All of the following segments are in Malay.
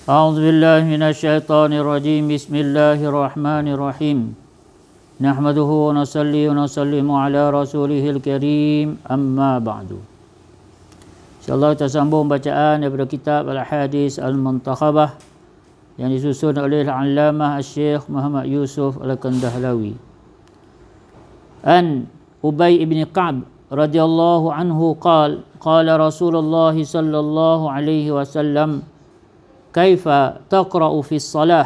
أعوذ بالله من الشيطان الرجيم بسم الله الرحمن الرحيم نحمده ونصلي ونسلم على رسوله الكريم أما بعد. InsyaAllah kita sambung bacaan daripada kitab Al-Hadis Al-Muntakhabah yang disusun oleh Al-Allamah Al-Syekh Muhammad Yusuf Al-Kandahlawi. An Ubay ibn Ka'b radhiyallahu anhu qala Rasulullah sallallahu alaihi wasallam kaifa taqra'u fi shalah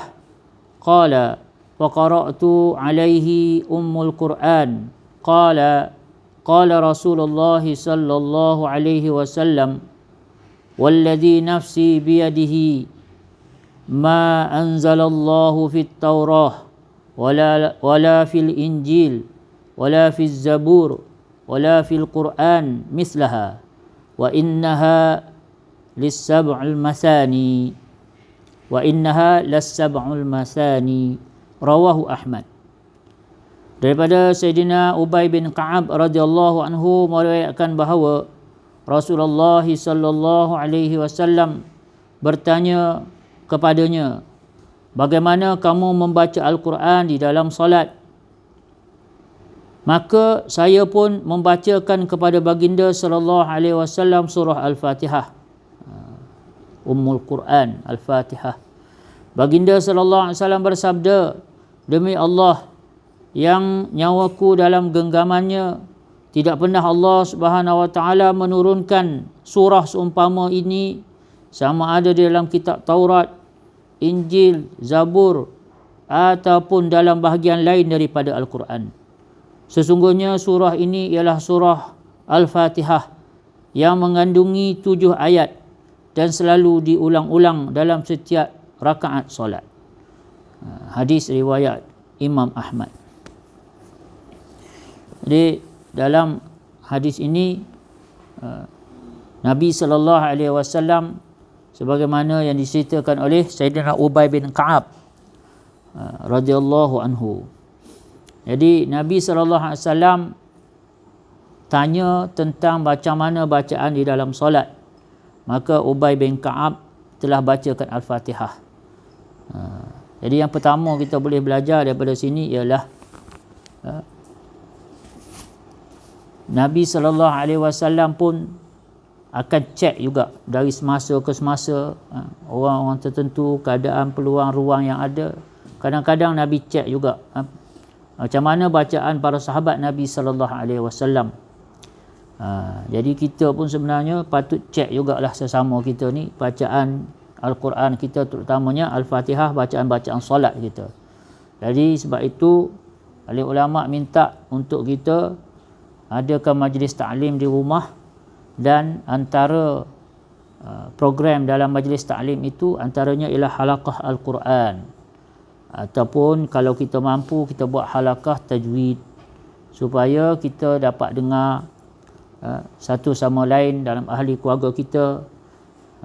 qala wa qara'tu alaihi ummul Qur'an qala Rasulullah sallallahu alaihi wasallam walladhi nafsi biyadihi ma anzalallahu fit Taurah wala fil Injil wala fil Zabur wala fil Qur'an mislaha wa innaha lis-sab'il masani rawahu Ahmad. Daripada Sayyidina Ubay bin Ka'ab radhiyallahu anhu meriwayatkan bahawa Rasulullah sallallahu alaihi wasallam bertanya kepadanya, bagaimana kamu membaca Al-Quran di dalam solat? Maka saya pun membacakan kepada baginda sallallahu alaihi wasallam surah Al-Fatihah, Ummul Quran, Al-Fatihah. Baginda sallallahu alaihi wasallam bersabda, demi Allah yang nyawaku dalam genggamannya, tidak pernah Allah Subhanahu wa taala menurunkan surah seumpama ini sama ada di dalam kitab Taurat, Injil, Zabur ataupun dalam bahagian lain daripada Al-Quran. Sesungguhnya surah ini ialah surah Al-Fatihah yang mengandungi 7 ayat dan selalu diulang-ulang dalam setiap rakaat solat. Hadis riwayat Imam Ahmad. Jadi dalam hadis ini Nabi sallallahu alaihi wasallam sebagaimana yang diceritakan oleh Sayyidina Ubay bin Ka'ab radhiyallahu anhu. Jadi Nabi sallallahu alaihi wasallam tanya tentang macam mana bacaan di dalam solat. Maka Ubay bin Ka'ab telah bacakan Al-Fatihah. Jadi yang pertama kita boleh belajar daripada sini ialah Nabi sallallahu alaihi wasallam pun akan cek juga dari semasa ke semasa orang-orang tertentu, keadaan, peluang, ruang yang ada. Kadang-kadang Nabi cek juga macam mana bacaan para sahabat Nabi sallallahu alaihi wasallam. Jadi kita pun sebenarnya patut cek jugalah sesama kita ni bacaan Al-Quran kita, terutamanya Al-Fatihah, bacaan-bacaan solat kita. Jadi sebab itu ahli ulama minta untuk kita adakan majlis ta'lim di rumah, dan antara program dalam majlis ta'lim itu antaranya ialah halaqah Al-Quran, ataupun kalau kita mampu kita buat halaqah tajwid supaya kita dapat dengar satu sama lain dalam ahli keluarga kita.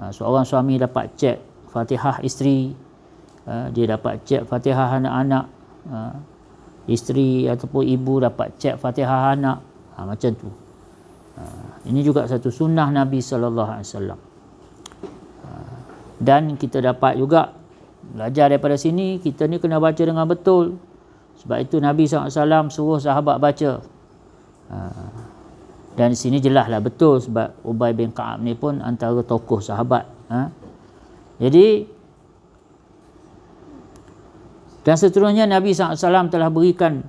Seorang suami dapat cek Fatihah isteri, dia dapat cek Fatihah anak-anak, isteri ataupun ibu dapat cek Fatihah anak, macam tu. Ini juga satu sunnah Nabi sallallahu alaihi wasallam. Dan kita dapat juga belajar daripada sini, kita ni kena baca dengan betul. Sebab itu Nabi sallallahu alaihi wasallam suruh sahabat baca. Dan di sini jelaslah betul sebab Ubay bin Ka'ab ni pun antara tokoh sahabat. Jadi dan seterusnya Nabi SAW telah berikan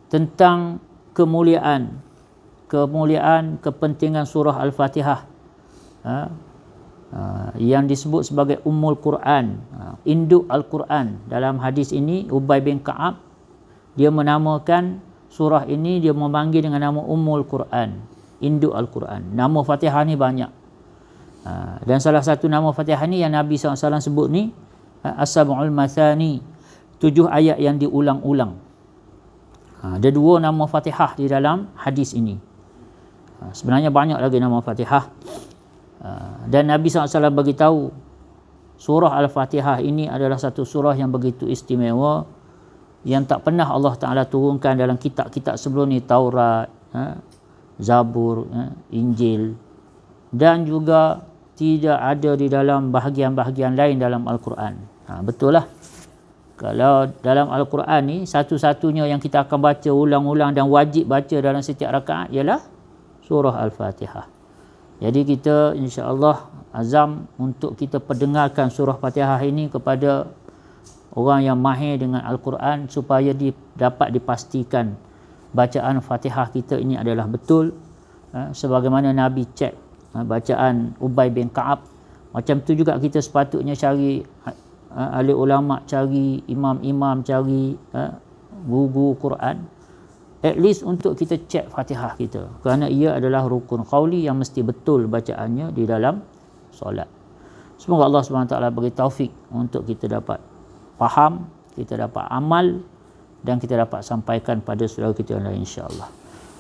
tentang kemuliaan kepentingan surah Al-Fatihah yang disebut sebagai Ummul Quran, induk Al-Quran. Dalam hadis ini Ubay bin Ka'ab dia menamakan surah ini, dia memanggil dengan nama Ummul Quran, induk Al-Quran. Nama Fatihah ni banyak. Dan salah satu nama Fatihah ni yang Nabi SAW sebut ni As-Sab'ul Mathani, 7 ayat yang diulang-ulang. Ada 2 nama Fatihah di dalam hadis ini. Sebenarnya banyak lagi nama Fatihah. Dan Nabi SAW bagi tahu surah Al-Fatihah ini adalah satu surah yang begitu istimewa, yang tak pernah Allah Ta'ala turunkan dalam kitab-kitab sebelum ni, Taurat, Zabur, Injil, dan juga tidak ada di dalam bahagian-bahagian lain dalam Al-Quran. Betul lah. Kalau dalam Al-Quran ni, satu-satunya yang kita akan baca ulang-ulang dan wajib baca dalam setiap rakaat ialah surah Al-Fatihah. Jadi kita insya-Allah azam untuk kita perdengarkan surah Fatihah ini kepada orang yang mahir dengan Al-Quran supaya dapat dipastikan bacaan Fatihah kita ini adalah betul. Sebagaimana Nabi cek bacaan Ubay bin Ka'ab, macam tu juga kita sepatutnya cari ahli ulama, cari imam-imam, cari guru Quran, at least untuk kita cek Fatihah kita, kerana ia adalah rukun qauli yang mesti betul bacaannya di dalam solat. Semoga Allah SWT bagi taufik untuk kita dapat faham, kita dapat amal, dan kita dapat sampaikan pada saudara kita yang lain, insya-Allah.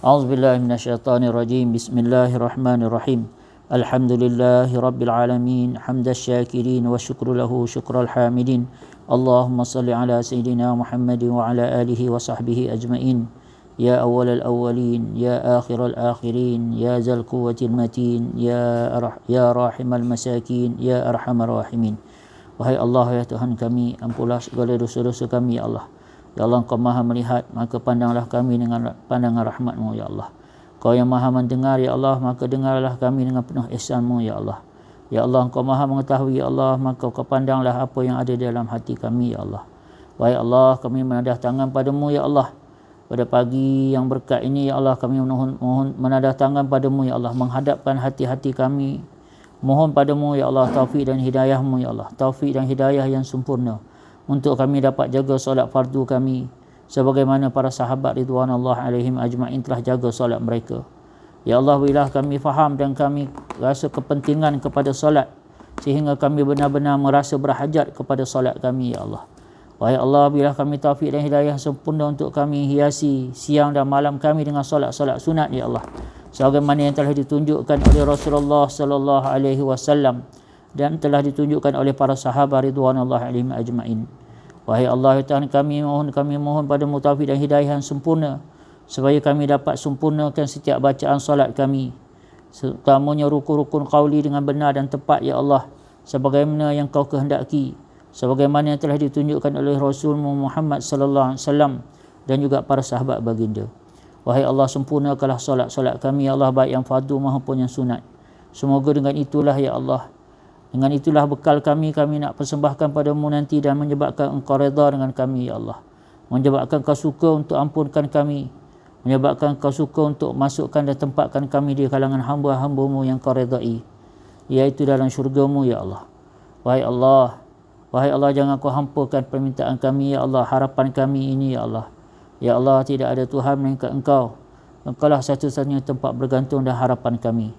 A'udzubillahi minasyaitonirrajim. Bismillahirrahmanirrahim. Alhamdulillahi rabbil alamin, hamdas syakirin wa syukru lahu syukral hamidin. Allahumma salli ala sayyidina Muhammadin wa ala alihi wa sahbihi ajmain. Ya awwalal awwalin, ya akhiral akhirin, ya zal quwwatil matin, ya rahimal masakin, ya arhamar rahimin. Wahai Allah, ya Tuhan kami, ampunlah segala dosa-dosa kami, ya Allah. Ya Allah, Engkau maha melihat, maka pandanglah kami dengan pandangan rahmat-Mu, ya Allah. Kau yang maha mendengar, ya Allah, maka dengarlah kami dengan penuh ihsan-Mu, ya Allah. Ya Allah, Engkau maha mengetahui, ya Allah, maka Kau pandanglah apa yang ada dalam hati kami, ya Allah. Wahai Allah, kami menadah tangan padamu, ya Allah. Pada pagi yang berkat ini, ya Allah, kami mohon menadah tangan padamu, ya Allah, menghadapkan hati-hati kami. Mohon padamu, ya Allah, taufik dan hidayah-Mu, ya Allah. Taufik dan hidayah yang sempurna untuk kami dapat jaga solat fardu kami sebagaimana para sahabat ridwanullah alaihim ajma'in telah jaga solat mereka. Ya Allah, berilah kami faham dan kami rasa kepentingan kepada solat sehingga kami benar-benar merasa berhajat kepada solat kami, ya Allah. Wahai Allah, berilah kami taufik dan hidayah sempurna untuk kami hiasi siang dan malam kami dengan solat-solat sunat, ya Allah, sebagaimana yang telah ditunjukkan oleh Rasulullah sallallahu alaihi wasallam dan telah ditunjukkan oleh para sahabat ridwanullah alaihim ajma'in. Wahai Allah, ya Tuhan kami mohon padamu taufik dan hidayah yang sempurna supaya kami dapat sempurnakan setiap bacaan solat kami, terutamanya rukun-rukun qauli dengan benar dan tepat, ya Allah, sebagaimana yang Kau kehendaki, sebagaimana yang telah ditunjukkan oleh Rasul Muhammad sallallahu alaihi wasallam dan juga para sahabat baginda. Wahai Allah, sempurnakanlah solat-solat kami, ya Allah, baik yang fardu maupun yang sunat. Semoga dengan itulah, ya Allah, dengan itulah bekal kami nak persembahkan padamu nanti dan menyebabkan Engkau redha dengan kami, ya Allah. Menyebabkan Kau suka untuk ampunkan kami, menyebabkan Kau suka untuk masukkan dan tempatkan kami di kalangan hamba-hamba-Mu yang Kau redai, iaitu dalam syurga-Mu, ya Allah. Wahai Allah, jangan Kau hampakan permintaan kami, ya Allah, harapan kami ini, ya Allah. Ya Allah, tidak ada Tuhan melainkan Engkau. Engkaulah satu-satunya tempat bergantung dan harapan kami.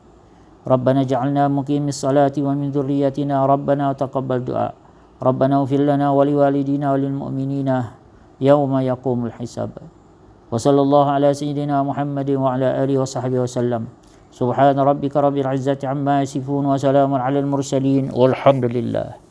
Rabbana ja'alna muqimis salati wa min dhurriyyatina Rabbana taqabbal du'a. Rabbana ighfir lana wa liwalidina wa lil mu'minina yauma yaqumul hisab. Wa sallallahu ala sayyidina Muhammadin wa ala alihi wa sahbihi wasallam. Subhana rabbika rabbil izzati amma yasifun wa salamun alal mursalin walhamdulillah.